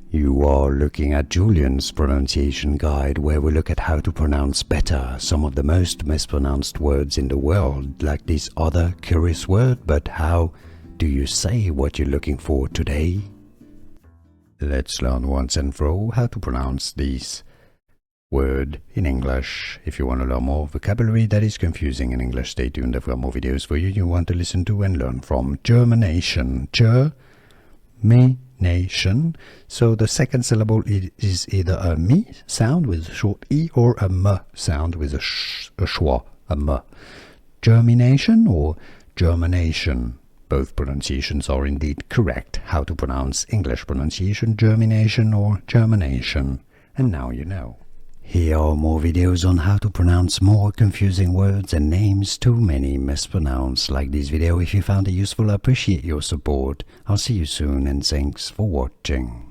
You are looking at Julian's pronunciation guide, where we look at how to pronounce better some of the most mispronounced words in the world, like this other curious word. But how do you say what you're looking for today? Let's learn once and for all how to pronounce this word in English. If you want to learn more vocabulary that is confusing in English, stay tuned. I've got more videos for you want to listen to and learn from. Germination. Germination. So the second syllable is either a mi sound with a short e or a m sound with a schwa, a m. Germination or germination. Both pronunciations are indeed correct. How to pronounce English pronunciation, germination or germination. And now you know. Here are more videos on how to pronounce more confusing words and names too many mispronounced. Like this video if you found it useful. I appreciate your support. I'll see you soon and thanks for watching.